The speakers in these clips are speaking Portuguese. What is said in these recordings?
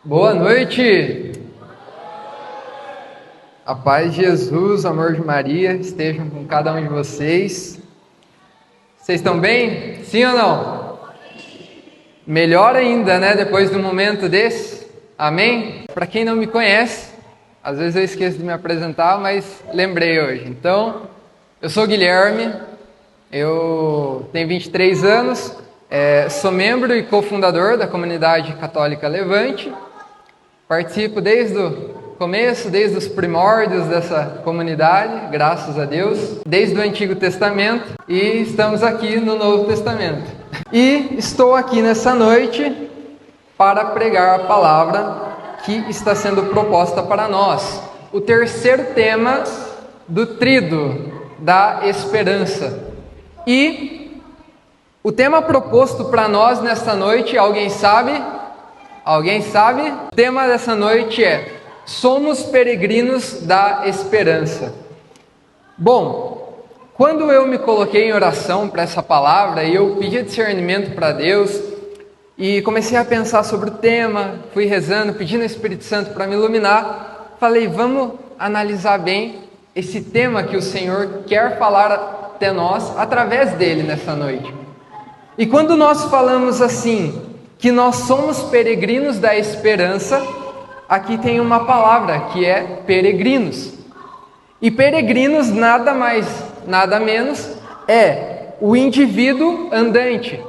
Boa noite! A paz de Jesus, o amor de Maria estejam com cada um de vocês. Vocês estão bem? Sim ou não? Melhor ainda, né? Depois de um momento desse. Amém? Para quem não me conhece, às vezes eu esqueço de me apresentar, mas lembrei hoje. Então, eu sou Guilherme, eu tenho 23 anos, sou membro e cofundador da Comunidade Católica Levante. Participo desde o começo, desde os primórdios dessa comunidade, graças a Deus, desde o Antigo Testamento, e estamos aqui no Novo Testamento. E estou aqui nessa noite para pregar a palavra que está sendo proposta para nós. O terceiro tema do Tríduo da Esperança. E o tema proposto para nós nesta noite, alguém sabe? Alguém sabe? O tema dessa noite é: somos peregrinos da esperança. Bom, quando eu me coloquei em oração para essa palavra e eu pedi discernimento para Deus e comecei a pensar sobre o tema, fui rezando, pedindo ao Espírito Santo para me iluminar, falei, vamos analisar bem esse tema que o Senhor quer falar até nós através dele nessa noite. E quando nós falamos assim, que nós somos peregrinos da esperança, aqui tem uma palavra que é peregrinos. E peregrinos nada mais, nada menos é o indivíduo andante,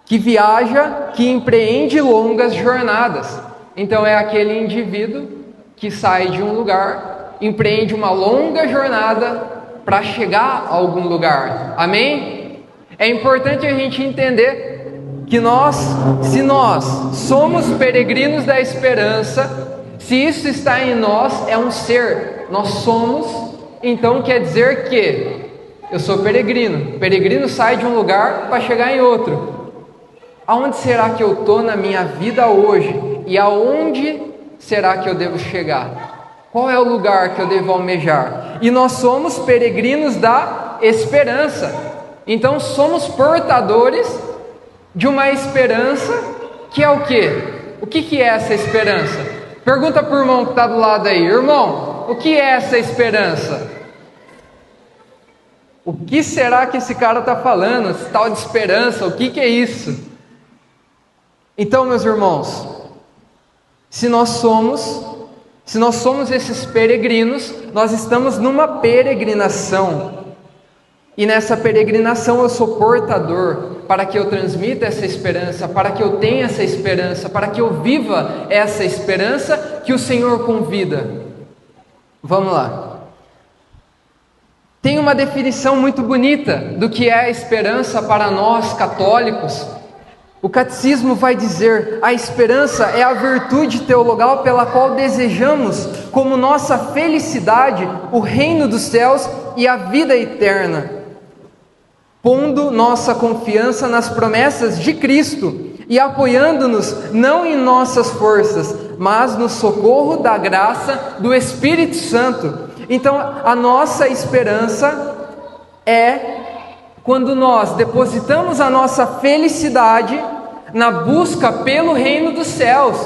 que viaja, que empreende longas jornadas. Então é aquele indivíduo que sai de um lugar, empreende uma longa jornada para chegar a algum lugar. Amém? É importante a gente entender que se nós somos peregrinos da esperança, se isso está em nós, é um ser, nós somos, então quer dizer que eu sou peregrino. Peregrino sai de um lugar para chegar em outro. Aonde será que eu estou na minha vida hoje? E aonde será que eu devo chegar? Qual é o lugar que eu devo almejar? E nós somos peregrinos da esperança. Então somos portadores de uma esperança que é o quê? O que é essa esperança? Pergunta para o irmão que está do lado aí. Irmão, o que é essa esperança? O que será que esse cara está falando? Esse tal de esperança, o que é isso? Então, meus irmãos, se nós somos esses peregrinos, nós estamos numa peregrinação. E nessa peregrinação eu sou portador para que eu transmita essa esperança, para que eu tenha essa esperança, para que eu viva essa esperança que o Senhor convida. Vamos lá. Tem uma definição muito bonita do que é a esperança para nós católicos. O catecismo vai dizer: a esperança é a virtude teologal pela qual desejamos como nossa felicidade o reino dos céus e a vida eterna, pondo nossa confiança nas promessas de Cristo e apoiando-nos não em nossas forças, mas no socorro da graça do Espírito Santo. Então, a nossa esperança é quando nós depositamos a nossa felicidade na busca pelo reino dos céus.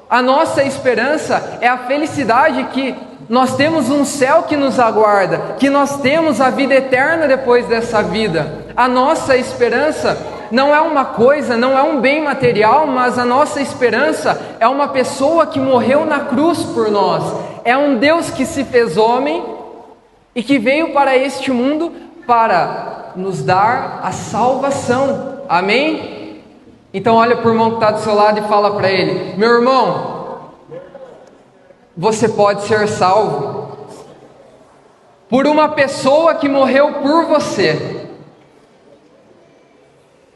A nossa esperança é a felicidade que nós temos um céu que nos aguarda, que nós temos a vida eterna depois dessa vida. A nossa esperança não é uma coisa, não é um bem material, mas a nossa esperança é uma pessoa que morreu na cruz por nós. É um Deus que se fez homem e que veio para este mundo para nos dar a salvação. Amém? Então olha para o irmão que está do seu lado e fala para ele: meu irmão, você pode ser salvo por uma pessoa que morreu por você.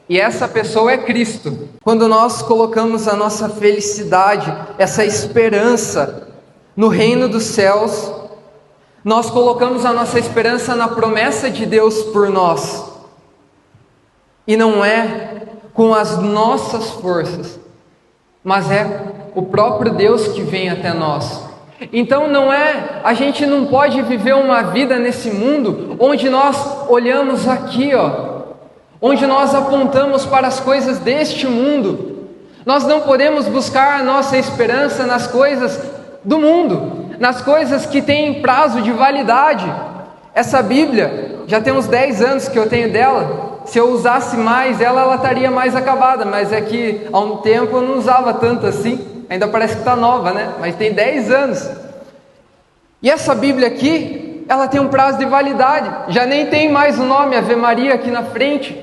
E essa pessoa é Cristo. Quando nós colocamos a nossa felicidade, essa esperança no reino dos céus, nós colocamos a nossa esperança na promessa de Deus por nós. E não é com as nossas forças, mas é o próprio Deus que vem até nós. Então a gente não pode viver uma vida nesse mundo onde nós olhamos aqui, onde nós apontamos para as coisas deste mundo. Nós não podemos buscar a nossa esperança nas coisas do mundo, nas coisas que têm prazo de validade. Essa Bíblia, já tem uns 10 anos que eu tenho dela. Se eu usasse mais ela estaria mais acabada, mas é que há um tempo eu não usava tanto assim. Ainda parece que está nova, né? Mas tem 10 anos. E essa Bíblia aqui, ela tem um prazo de validade. Já nem tem mais o nome Ave Maria aqui na frente.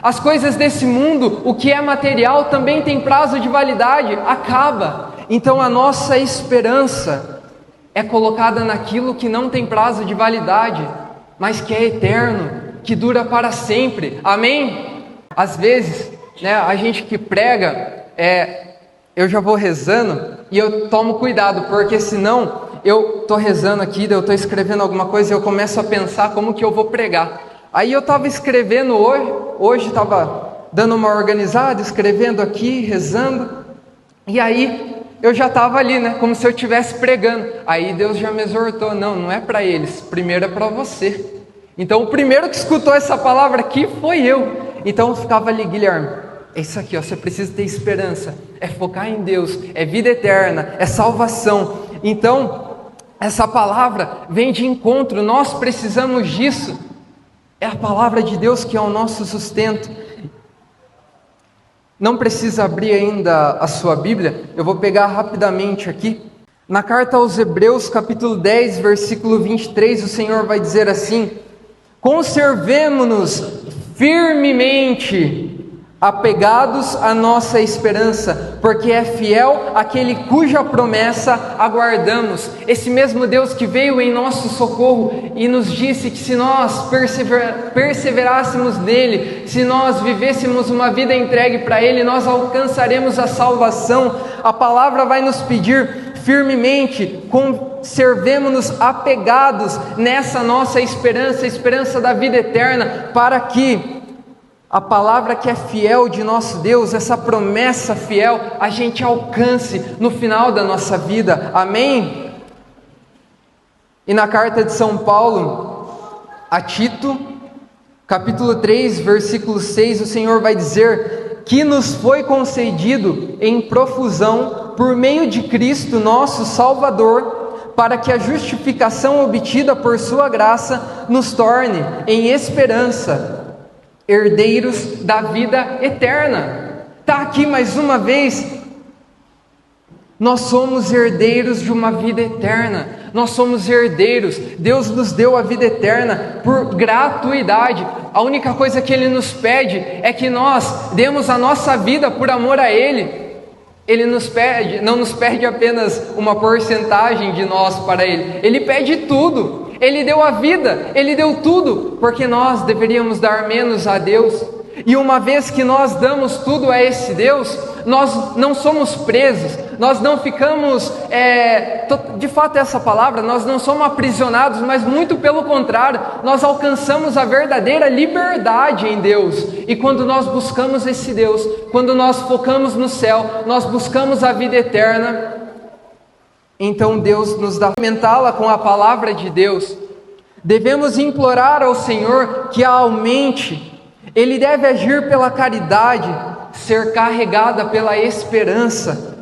As coisas desse mundo, o que é material, também tem prazo de validade, acaba. Então a nossa esperança é colocada naquilo que não tem prazo de validade, mas que é eterno, que dura para sempre. Amém? Às vezes, né, a gente que prega, eu já vou rezando e eu tomo cuidado, porque senão eu estou rezando aqui, eu estou escrevendo alguma coisa e eu começo a pensar como que eu vou pregar. Aí eu estava escrevendo hoje estava dando uma organizada, escrevendo aqui, rezando, e aí eu já estava ali, né, como se eu estivesse pregando. Aí Deus já me exortou, não é para eles, primeiro é para você. Então o primeiro que escutou essa palavra aqui foi eu. Então eu ficava ali, Guilherme, é isso aqui, ó, você precisa ter esperança, é focar em Deus, é vida eterna, é salvação. Então essa palavra vem de encontro, nós precisamos disso. É a palavra de Deus que é o nosso sustento. Não precisa abrir ainda a sua Bíblia, eu vou pegar rapidamente aqui. Na carta aos Hebreus, capítulo 10, versículo 23, o Senhor vai dizer assim: conservemo-nos firmemente apegados à nossa esperança, porque é fiel aquele cuja promessa aguardamos. Esse mesmo Deus que veio em nosso socorro e nos disse que se nós perseverássemos nele, se nós vivêssemos uma vida entregue para ele, nós alcançaremos a salvação. A palavra vai nos pedir firmemente, conservemo-nos apegados nessa nossa esperança, a esperança da vida eterna, para que a palavra que é fiel de nosso Deus, essa promessa fiel, a gente alcance no final da nossa vida. Amém? E na carta de São Paulo a Tito, capítulo 3, versículo 6, o Senhor vai dizer que nos foi concedido em profusão por meio de Cristo nosso Salvador, para que a justificação obtida por sua graça nos torne em esperança herdeiros da vida eterna. Está aqui mais uma vez, nós somos herdeiros de uma vida eterna, nós somos herdeiros, Deus nos deu a vida eterna por gratuidade. A única coisa que Ele nos pede é que nós demos a nossa vida por amor a Ele. Ele nos pede, não nos pede apenas uma porcentagem de nós para Ele, Ele pede tudo. Ele deu a vida, Ele deu tudo, porque nós deveríamos dar menos a Deus. E uma vez que nós damos tudo a esse Deus, nós não somos presos, nós não ficamos, de fato essa palavra, nós não somos aprisionados, mas muito pelo contrário, nós alcançamos a verdadeira liberdade em Deus. E quando nós buscamos esse Deus, quando nós focamos no céu, nós buscamos a vida eterna, então Deus nos dá alimentá-la com a palavra de Deus. Devemos implorar ao Senhor que a aumente. Ele deve agir pela caridade, ser carregada pela esperança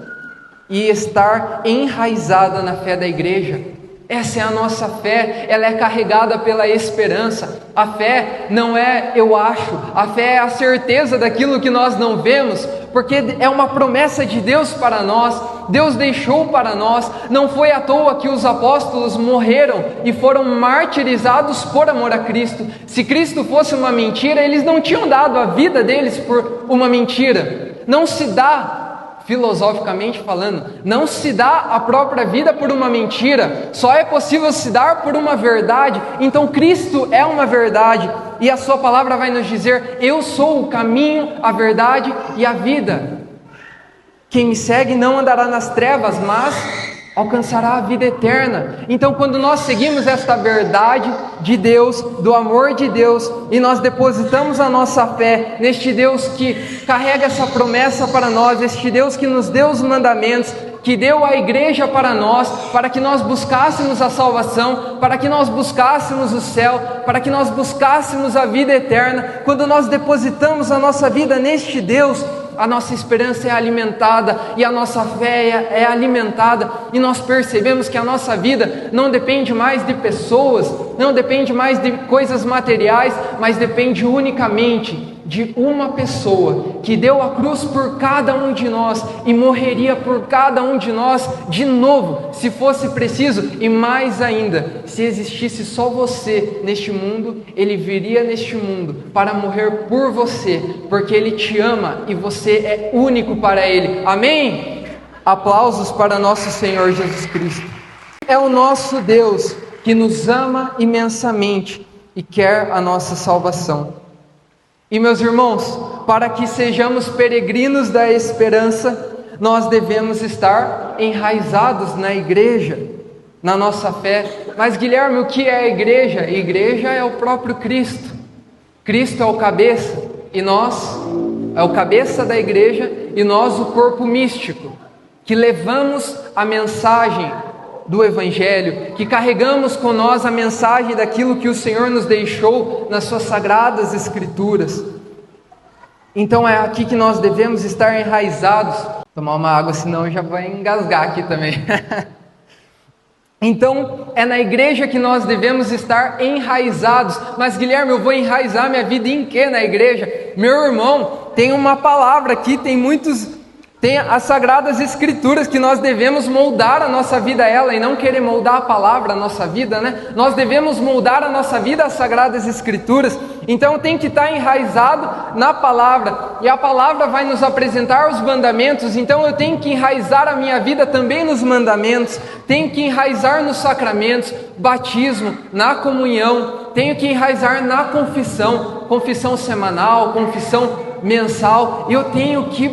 e estar enraizada na fé da igreja. Essa é a nossa fé, ela é carregada pela esperança. A fé não é eu acho, a fé é a certeza daquilo que nós não vemos, porque é uma promessa de Deus para nós, Deus deixou para nós. Não foi à toa que os apóstolos morreram e foram martirizados por amor a Cristo. Se Cristo fosse uma mentira, eles não tinham dado a vida deles por uma mentira. Não se dá, filosoficamente falando, não se dá a própria vida por uma mentira, só é possível se dar por uma verdade. Então Cristo é uma verdade, e a sua palavra vai nos dizer: eu sou o caminho, a verdade e a vida. Quem me segue não andará nas trevas, mas alcançará a vida eterna. Então quando nós seguimos esta verdade de Deus, do amor de Deus, e nós depositamos a nossa fé neste Deus que carrega essa promessa para nós, este Deus que nos deu os mandamentos, que deu a igreja para nós, para que nós buscássemos a salvação, para que nós buscássemos o céu, para que nós buscássemos a vida eterna. Quando nós depositamos a nossa vida neste Deus, a nossa esperança é alimentada e a nossa fé é alimentada, e nós percebemos que a nossa vida não depende mais de pessoas, não depende mais de coisas materiais, mas depende unicamente de uma pessoa que deu a cruz por cada um de nós e morreria por cada um de nós de novo, se fosse preciso, e mais ainda, se existisse só você neste mundo, Ele viria neste mundo para morrer por você, porque Ele te ama e você é único para Ele. Amém? Aplausos para nosso Senhor Jesus Cristo. É o nosso Deus que nos ama imensamente e quer a nossa salvação. E meus irmãos, para que sejamos peregrinos da esperança, nós devemos estar enraizados na igreja, na nossa fé. Mas Guilherme, o que é a igreja? A igreja é o próprio Cristo. Cristo é o cabeça, e nós, é o cabeça da igreja, e nós o corpo místico, que levamos a mensagem do Evangelho, que carregamos com nós a mensagem daquilo que o Senhor nos deixou nas suas sagradas Escrituras. Então é aqui que nós devemos estar enraizados. Tomar uma água, senão já vai engasgar aqui também. Então é na igreja que nós devemos estar enraizados. Mas Guilherme, eu vou enraizar minha vida em quê na igreja? Meu irmão, tem uma palavra aqui, tem as Sagradas Escrituras que nós devemos moldar a nossa vida a ela, e não querer moldar a palavra a nossa vida, né? Nós devemos moldar a nossa vida às Sagradas Escrituras. Então tem que estar enraizado na palavra, e a palavra vai nos apresentar os mandamentos. Então eu tenho que enraizar a minha vida também nos mandamentos, tenho que enraizar nos sacramentos, batismo, na comunhão, tenho que enraizar na confissão semanal, confissão mensal. Eu tenho que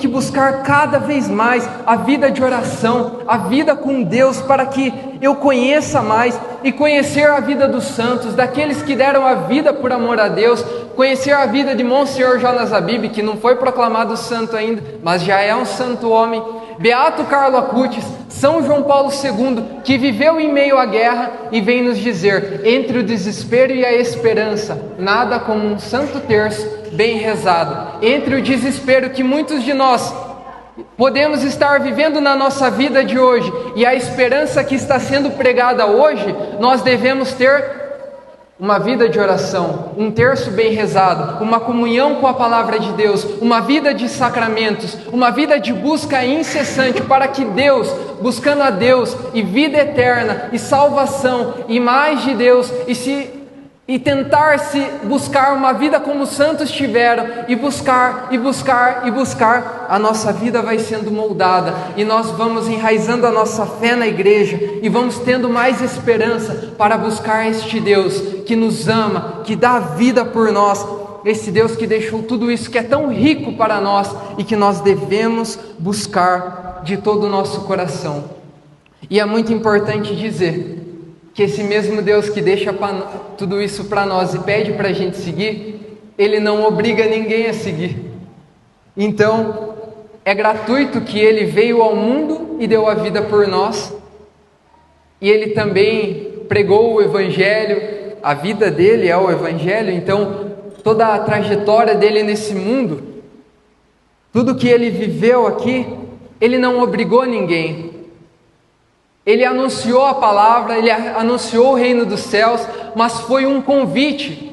buscar cada vez mais a vida de oração, a vida com Deus, para que eu conheça mais e conhecer a vida dos santos, daqueles que deram a vida por amor a Deus, conhecer a vida de Monsenhor Jonas Abib, que não foi proclamado santo ainda, mas já é um santo homem, Beato Carlo Acutis, São João Paulo II, que viveu em meio à guerra e vem nos dizer: entre o desespero e a esperança, nada como um santo terço bem rezado. Entre o desespero que muitos de nós podemos estar vivendo na nossa vida de hoje e a esperança que está sendo pregada hoje, nós devemos ter uma vida de oração, um terço bem rezado, uma comunhão com a palavra de Deus, uma vida de sacramentos, uma vida de busca incessante, para que Deus, buscando a Deus e vida eterna e salvação e mais de Deus, e tentar se buscar uma vida como os santos tiveram, e buscar, a nossa vida vai sendo moldada, e nós vamos enraizando a nossa fé na igreja, e vamos tendo mais esperança para buscar este Deus que nos ama, que dá vida por nós, esse Deus que deixou tudo isso que é tão rico para nós, e que nós devemos buscar de todo o nosso coração. E é muito importante dizer que esse mesmo Deus que deixa tudo isso para nós e pede para a gente seguir, Ele não obriga ninguém a seguir. Então, é gratuito que Ele veio ao mundo e deu a vida por nós, e Ele também pregou o Evangelho, a vida dele é o Evangelho. Então toda a trajetória dele nesse mundo, tudo que ele viveu aqui, ele não obrigou ninguém. Ele anunciou a palavra, ele anunciou o reino dos céus, mas foi um convite.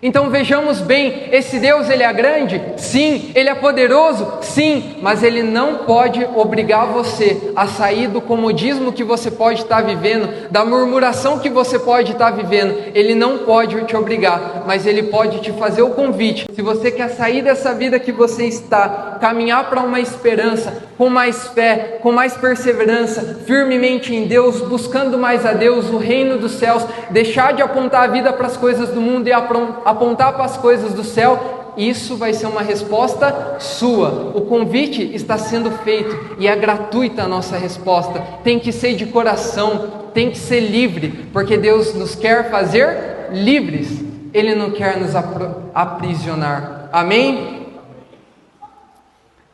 Então vejamos bem, esse Deus, ele é grande? Sim. Ele é poderoso? Sim. Mas ele não pode obrigar você a sair do comodismo que você pode estar vivendo, da murmuração que você pode estar vivendo. Ele não pode te obrigar, mas ele pode te fazer o convite. Se você quer sair dessa vida que você está, caminhar para uma esperança, com mais fé, com mais perseverança, firmemente em Deus, buscando mais a Deus, o reino dos céus, deixar de apontar a vida para as coisas do mundo e apontar para as coisas do céu, isso vai ser uma resposta sua. O convite está sendo feito e é gratuita a nossa resposta. Tem que ser de coração, tem que ser livre, porque Deus nos quer fazer livres. Ele não quer nos aprisionar. Amém?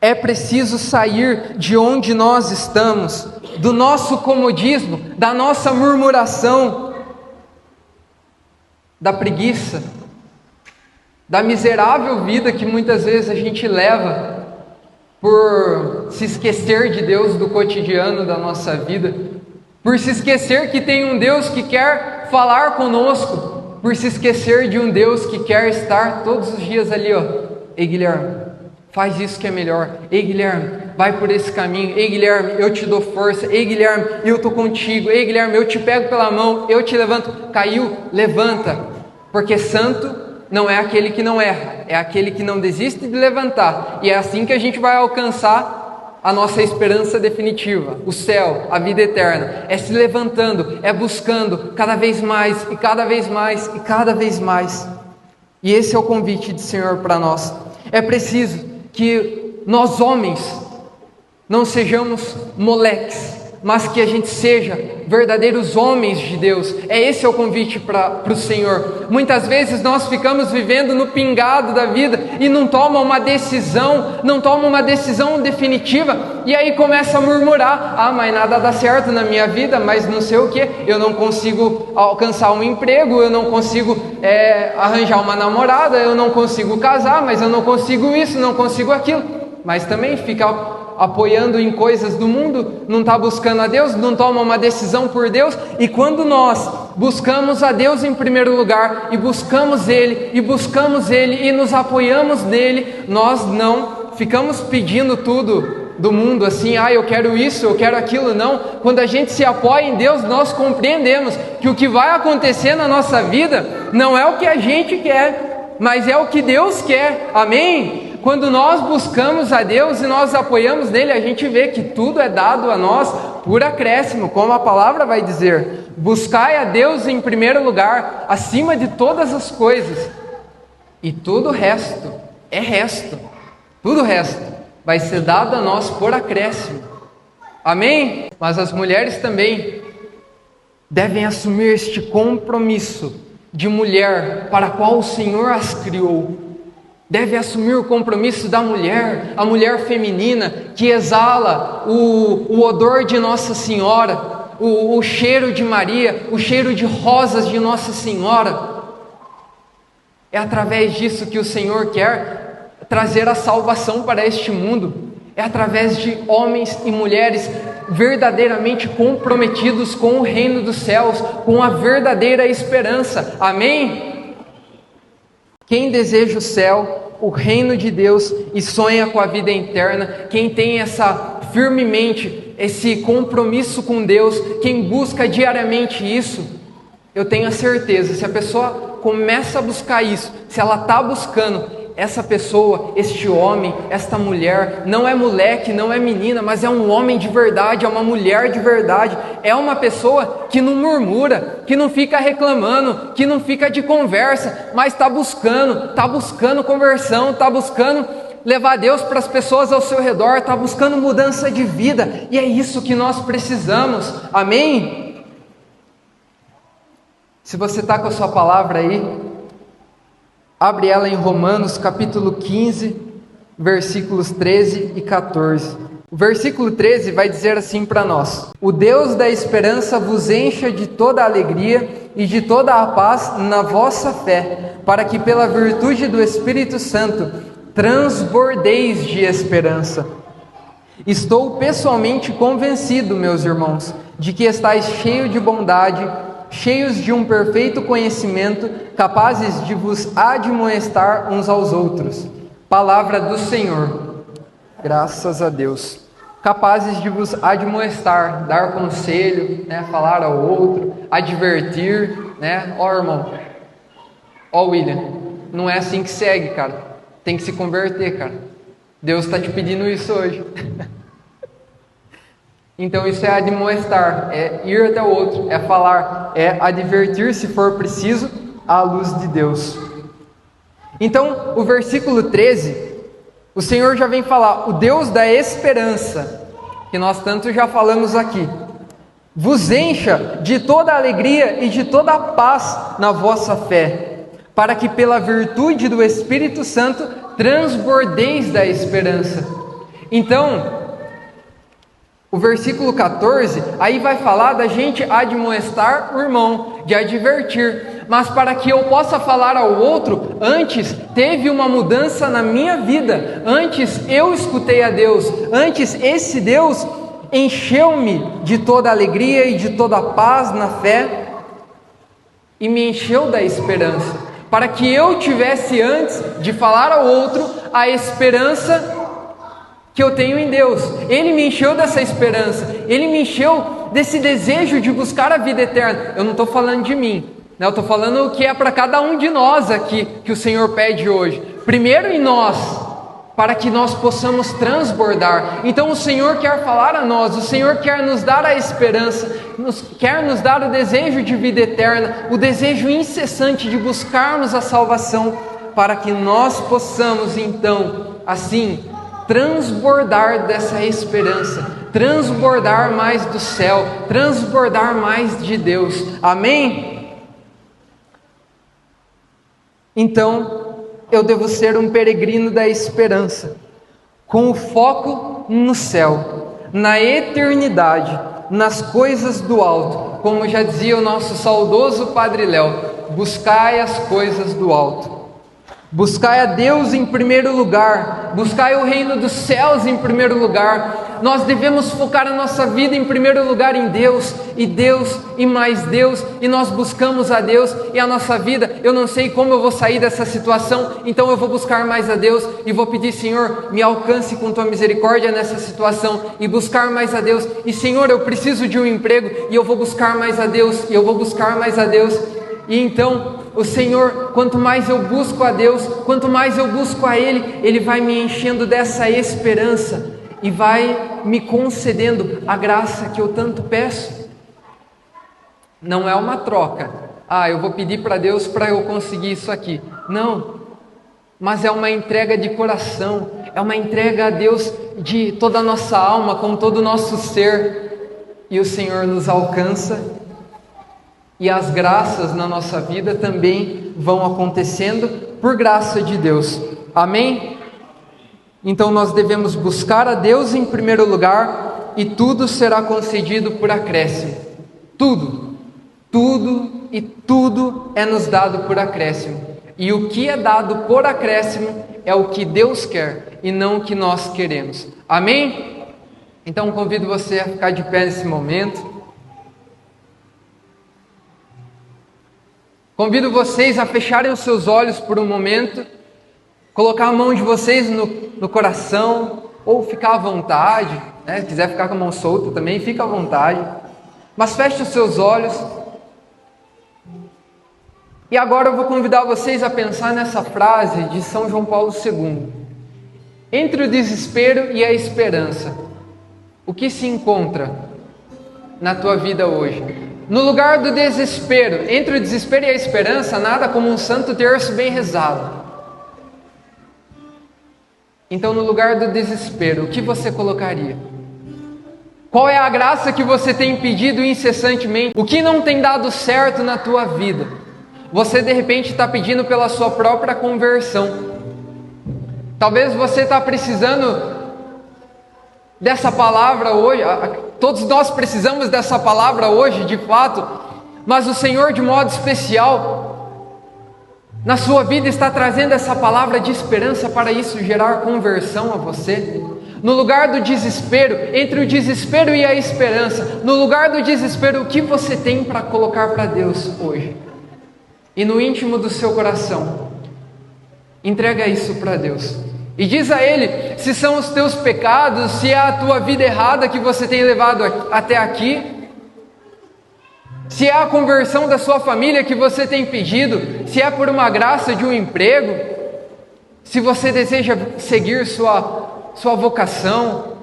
É preciso sair de onde nós estamos, do nosso comodismo, da nossa murmuração, da preguiça. da miserável vida que muitas vezes a gente leva por se esquecer de Deus do cotidiano da nossa vida, por se esquecer que tem um Deus que quer falar conosco, por se esquecer de um Deus que quer estar todos os dias ali, ó. Ei, Guilherme, faz isso que é melhor. Ei, Guilherme, vai por esse caminho. Ei, Guilherme, eu te dou força. Ei, Guilherme, eu estou contigo. Ei, Guilherme, eu te pego pela mão, eu te levanto. Caiu, levanta, porque santo não é aquele que não erra, é aquele que não desiste de levantar. E é assim que a gente vai alcançar a nossa esperança definitiva, o céu, a vida eterna. É se levantando, é buscando cada vez mais, e cada vez mais, e cada vez mais. E esse é o convite do Senhor para nós. É preciso que nós homens não sejamos moleques, mas que a gente seja verdadeiros homens de Deus. Esse é o convite para o Senhor. Muitas vezes nós ficamos vivendo no pingado da vida e não toma uma decisão definitiva, e aí começa a murmurar: mas nada dá certo na minha vida, mas não sei o que, eu não consigo alcançar um emprego, eu não consigo arranjar uma namorada, eu não consigo casar, mas eu não consigo isso, não consigo aquilo. Mas também fica apoiando em coisas do mundo, não está buscando a Deus, não toma uma decisão por Deus. E quando nós buscamos a Deus em primeiro lugar, e buscamos Ele, e nos apoiamos nele, nós não ficamos pedindo tudo do mundo, assim, eu quero isso, eu quero aquilo. Não, quando a gente se apoia em Deus, nós compreendemos que o que vai acontecer na nossa vida não é o que a gente quer, mas é o que Deus quer. Amém? Quando nós buscamos a Deus e nós apoiamos nele, a gente vê que tudo é dado a nós por acréscimo, como a palavra vai dizer: buscai a Deus em primeiro lugar, acima de todas as coisas, e tudo o resto é resto, tudo o resto vai ser dado a nós por acréscimo. Amém? Mas as mulheres também devem assumir este compromisso de mulher para a qual o Senhor as criou. Deve assumir o compromisso da mulher, a mulher feminina, que exala o odor de Nossa Senhora, o cheiro de Maria, o cheiro de rosas de Nossa Senhora. É através disso que o Senhor quer trazer a salvação para este mundo. É através de homens e mulheres verdadeiramente comprometidos com o reino dos céus, com a verdadeira esperança. Amém? Quem deseja o céu, o reino de Deus, e sonha com a vida eterna, quem tem firmemente esse compromisso com Deus, quem busca diariamente isso, eu tenho a certeza, se a pessoa começa a buscar isso, se ela está buscando, essa pessoa, este homem, esta mulher, não é moleque, não é menina, mas é um homem de verdade, é uma mulher de verdade, é uma pessoa que não murmura, que não fica reclamando, que não fica de conversa, mas está buscando conversão, está buscando levar Deus para as pessoas ao seu redor, está buscando mudança de vida, e é isso que nós precisamos. Amém? Se você está com a sua palavra aí, abre ela em Romanos capítulo 15, versículos 13 e 14. O versículo 13 vai dizer assim para nós: o Deus da esperança vos encha de toda a alegria e de toda a paz na vossa fé, para que pela virtude do Espírito Santo transbordeis de esperança. Estou pessoalmente convencido, meus irmãos, de que estáis cheios de bondade, cheios de um perfeito conhecimento, capazes de vos admoestar uns aos outros. Palavra do Senhor. Graças a Deus. Capazes de vos admoestar, dar conselho, falar ao outro, advertir, irmão, William, não é assim que segue, cara. Tem que se converter, cara. Deus está te pedindo isso hoje. Então isso é admoestar, é ir até o outro, é falar, é advertir se for preciso, à luz de Deus. Então o versículo 13, o Senhor já vem falar: o Deus da esperança, que nós tanto já falamos aqui, vos encha de toda a alegria e de toda a paz na vossa fé, para que pela virtude do Espírito Santo transbordeis da esperança. Então, o versículo 14, aí vai falar da gente admoestar o irmão, de advertir. mas para que eu possa falar ao outro, antes teve uma mudança na minha vida, antes eu escutei a Deus, antes esse Deus encheu-me de toda alegria e de toda paz na fé, e me encheu da esperança, para que eu tivesse antes de falar ao outro a esperança que eu tenho em Deus. Ele me encheu dessa esperança, Ele me encheu desse desejo de buscar a vida eterna. Eu não estou falando de mim, né? Eu estou falando o que é para cada um de nós aqui, que o Senhor pede hoje. Primeiro em nós, para que nós possamos transbordar. Então o Senhor quer falar a nós, o Senhor quer nos dar a esperança, quer nos dar o desejo de vida eterna, o desejo incessante de buscarmos a salvação, para que nós possamos então, assim, transbordar dessa esperança, transbordar mais do céu, transbordar mais de Deus. Amém? Então, eu devo ser um peregrino da esperança, com o foco no céu, na eternidade, nas coisas do alto. Como já dizia o nosso saudoso Padre Léo, buscai as coisas do alto. Buscai a Deus em primeiro lugar, buscai o reino dos céus em primeiro lugar. Nós devemos focar a nossa vida em primeiro lugar em Deus, e mais Deus, e nós buscamos a Deus, e a nossa vida, eu não sei como eu vou sair dessa situação, então eu vou buscar mais a Deus, e vou pedir: Senhor, me alcance com Tua misericórdia nessa situação, e buscar mais a Deus, e Senhor, eu preciso de um emprego, e eu vou buscar mais a Deus, e eu vou buscar mais a Deus, e então o Senhor, quanto mais eu busco a Deus, quanto mais eu busco a Ele, Ele vai me enchendo dessa esperança e vai me concedendo a graça que eu tanto peço. Não é uma troca. Eu vou pedir para Deus para eu conseguir isso aqui. Não, mas é uma entrega de coração, é uma entrega a Deus de toda a nossa alma, com todo o nosso ser, e o Senhor nos alcança. E as graças na nossa vida também vão acontecendo por graça de Deus. Amém? Então nós devemos buscar a Deus em primeiro lugar, e tudo será concedido por acréscimo. Tudo é nos dado por acréscimo. E o que é dado por acréscimo é o que Deus quer e não o que nós queremos. Amém? Então convido você a ficar de pé nesse momento. Convido vocês a fecharem os seus olhos por um momento, colocar a mão de vocês no coração, ou ficar à vontade, né? Se quiser ficar com a mão solta também, fica à vontade. Mas feche os seus olhos. E agora eu vou convidar vocês a pensar nessa frase de São João Paulo II. Entre o desespero e a esperança, o que se encontra na tua vida hoje? No lugar do desespero, entre o desespero e a esperança, nada como um santo terço bem rezado. Então, no lugar do desespero, o que você colocaria? Qual é a graça que você tem pedido incessantemente? O que não tem dado certo na tua vida? Você de repente está pedindo pela sua própria conversão. Talvez você está precisando dessa palavra hoje. Todos nós precisamos dessa palavra hoje, de fato, mas o Senhor, de modo especial, na sua vida está trazendo essa palavra de esperança para isso gerar conversão a você. No lugar do desespero, entre o desespero e a esperança, no lugar do desespero, o que você tem para colocar para Deus hoje? E no íntimo do seu coração, entrega isso para Deus. E diz a Ele se são os teus pecados, se é a tua vida errada que você tem levado até aqui, se é a conversão da sua família que você tem pedido, se é por uma graça de um emprego, se você deseja seguir sua vocação,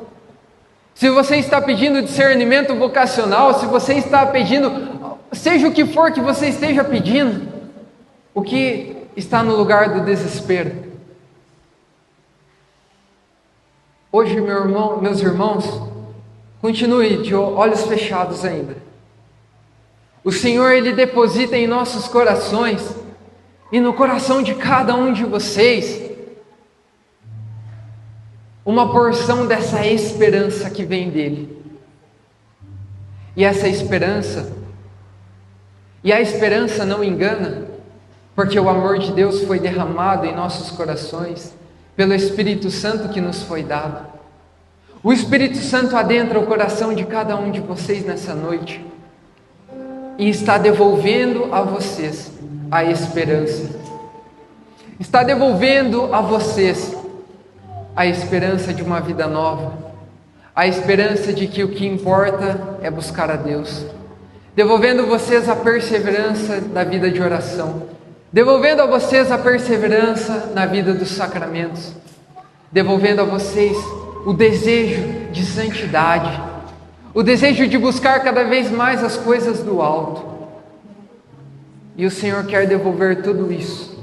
se você está pedindo discernimento vocacional, se você está pedindo, seja o que for que você esteja pedindo, o que está no lugar do desespero. Hoje, meus irmãos, continue de olhos fechados ainda. O Senhor, Ele deposita em nossos corações e no coração de cada um de vocês uma porção dessa esperança que vem dele. E essa esperança E a esperança não engana, porque o amor de Deus foi derramado em nossos corações pelo Espírito Santo que nos foi dado. O Espírito Santo adentra o coração de cada um de vocês nessa noite e está devolvendo a vocês a esperança. Está devolvendo a vocês a esperança de uma vida nova, a esperança de que o que importa é buscar a Deus, devolvendo vocês a perseverança da vida de oração, devolvendo a vocês a perseverança na vida dos sacramentos, devolvendo a vocês o desejo de santidade, o desejo de buscar cada vez mais as coisas do alto. E o Senhor quer devolver tudo isso.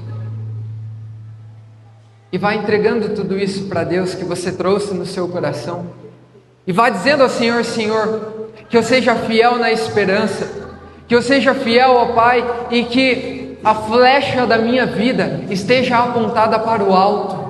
E vai entregando tudo isso para Deus que você trouxe no seu coração. E vai dizendo ao Senhor: Senhor, que eu seja fiel na esperança, que eu seja fiel, ó Pai, e que a flecha da minha vida esteja apontada para o alto,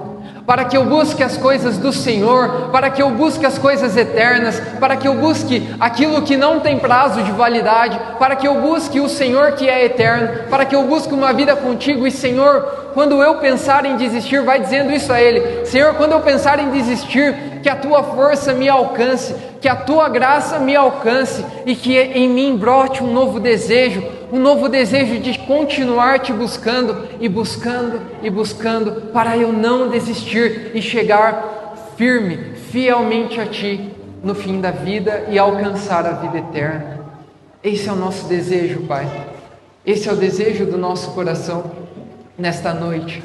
para que eu busque as coisas do Senhor, para que eu busque as coisas eternas, para que eu busque aquilo que não tem prazo de validade, para que eu busque o Senhor que é eterno, para que eu busque uma vida contigo. E Senhor, quando eu pensar em desistir, vai dizendo isso a Ele: Senhor, quando eu pensar em desistir, que a Tua força me alcance, que a Tua graça me alcance, e que em mim brote um novo desejo de continuar Te buscando, e buscando, e buscando, para eu não desistir e chegar firme, fielmente a Ti no fim da vida e alcançar a vida eterna. Esse é o nosso desejo, Pai. Esse é o desejo do nosso coração nesta noite.